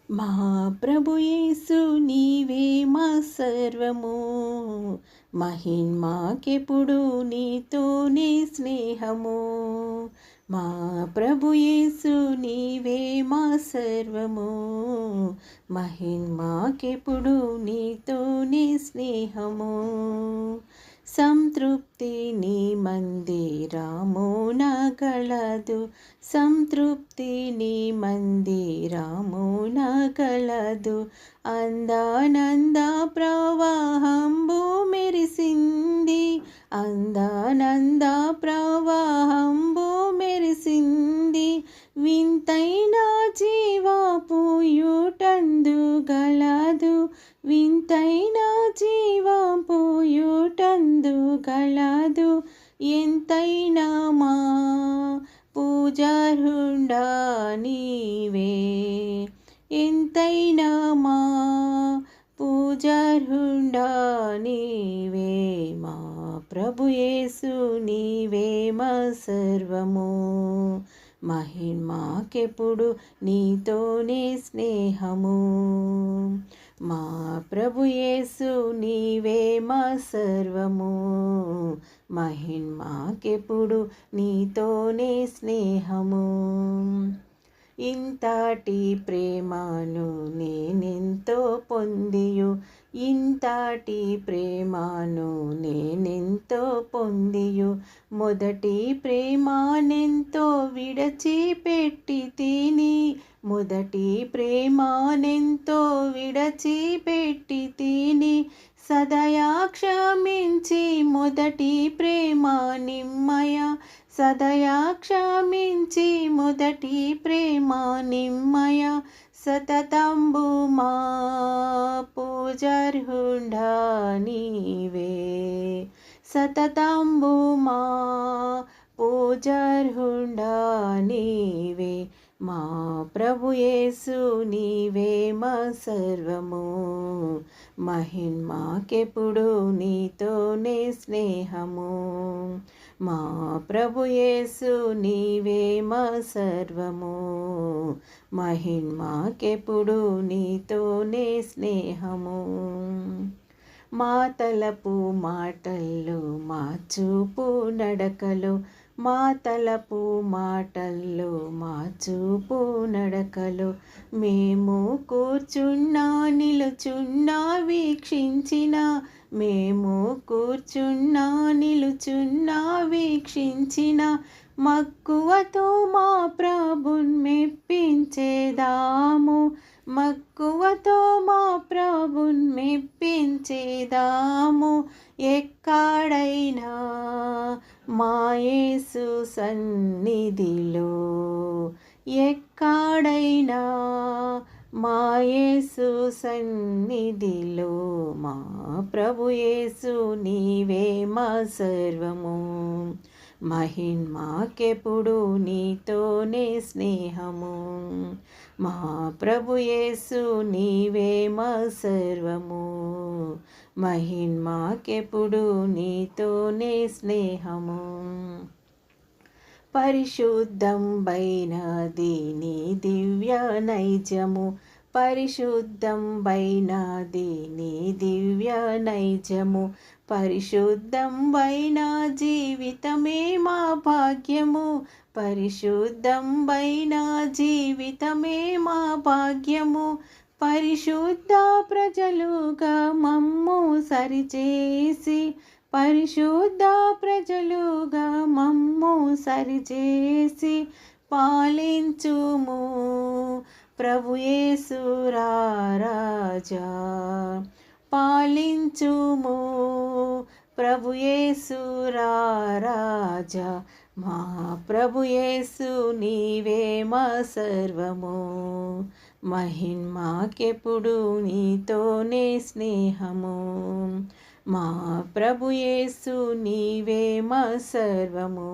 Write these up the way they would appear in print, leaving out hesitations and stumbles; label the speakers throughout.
Speaker 1: మా ప్రభు యేసు నీవే మా సర్వము, మహిమాకెప్పుడు నీతోనే స్నేహము. మా ప్రభు యేసు నీవే మా సర్వము, మహిమాకెప్పుడు నీతోనే స్నేహము. సంతృప్తి నీ మందిరమున కలదు, సంతృప్తి నీ మందిరమున కలదు. అందానంద ప్రవాహంబు మెరిసింది, అందానంద ప్రవాహంబు మెరిసింది. వింతైన జీవపుయుటందు గలదు, వింతైన జీవపుయుటందు గలదు. ఎంతైనా మా పూజార్హుడా నీవే, ఎంతైనా మా పూజార్హుడా నీవే. మా ప్రభు యేసు నీవే మా సర్వము, మహిమాకెప్పుడు నీతోనే స్నేహము. మా ప్రభు యేసు నీవే మా సర్వము, మహిమాకెప్పుడు నీతోనే స్నేహము. ఇంతటి ప్రేమను నేనెంతో పొందియు, ఇంతటి ప్రేమను నేనెంతో పొందియు. మొదటి ప్రేమనెంతో విడచిపెట్టి తిని, మొదటి ప్రేమనెంతో విడచిపెట్టి తిని. సదయా క్షమించి మొదటి ప్రేమ నిమ్మయ, సదయా క్షమించి మొదటి ప్రేమ నిమ్మయ. సతతంబు మా పూజార్హుడా నీవే, సతతంబు మా పూజార్హుడా నీవే. మా ప్రభు యేసు నీవే మా సర్వము, మహిమాకెప్పుడు నీతోనే స్నేహము. మా ప్రభు యేసు నీవే మా సర్వము, మహిమాకెప్పుడు నీతోనే స్నేహము. మా తలపు మాటల్లో మా చూపు నడకలు, మా తలపు మాటల్లో మా చూపు నడకలు. మేము కూర్చున్నా నిలుచున్నా వీక్షించిన, మేము కూర్చున్నా నిలుచున్నా వీక్షించిన. మక్కువతో మా ప్రభున్ మెప్పించేదాము, మక్కువతో మా ప్రభున్ మెప్పించేదాము. ఎక్కడైనా మా యేసు సన్నిధిలో, ఎక్కడైనా మా యేసు సన్నిధిలో. మా ప్రభు యేసు నీవే మా సర్వము, మహిమాకెప్పుడు నీతోనే స్నేహము. మా ప్రభు యేసు నీవే మా సర్వము, మహిమాకెప్పుడు నీతోనే స్నేహము. పరిశుద్ధం బైనది నీ దివ్య నైజము, పరిశుద్ధం బైనది నీ దివ్య నైజము. పరిశుద్ధం బైన జీవితమే మా భాగ్యము, పరిశుద్ధం బైన జీవితమే మా భాగ్యము. పరిశుద్ధ ప్రజలుగా మమ్ము సరిచేసి, పరిశుద్ధ ప్రజలుగా మమ్ము సరిచేసి. పాలించుము ప్రభు యేసు రాజా, పాలించుము ప్రభు యేసు రాజా. మా ప్రభు యేసు నీవే మా సర్వము, మహిమాకెప్పుడు నీతోనే స్నేహము. మా ప్రభు యేసు నీవే మా సర్వము,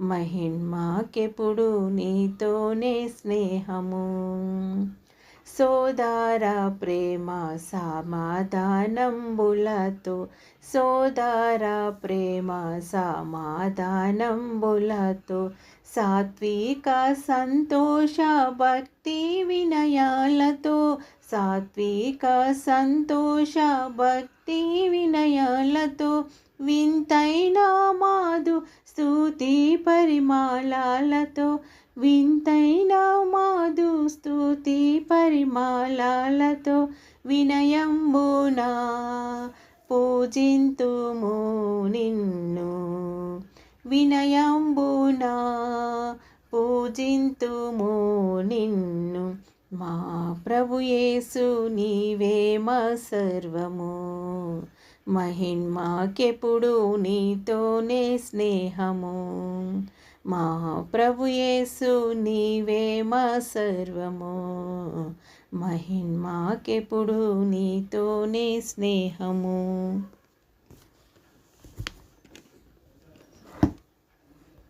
Speaker 1: మహిమాకెప్పుడు నీతోనే స్నేహము. సోదర ప్రేమ సమాధానంబులతో, సోదర ప్రేమ సమాధానంబులతో, సాత్విక సంతోష భక్తి వినయాలతో, సాత్విక సంతోష భక్తి వినయాలతో, వింతైన మాధు స్తుతి పరిమళాలతో, వింతైన మాధు స్తుతి పరిమళాలతో, వినయంబునా పూజింతుము నిన్ను, వినయంబునా పూజింతుము నిన్ను. మా ప్రభు యేసు నీవే మా సర్వము, మహిమాకెప్పుడు నీతోనే స్నేహము. మా ప్రభు యేసు నీవే మా సర్వము, మహిమాకెప్పుడు నీతోనే స్నేహము.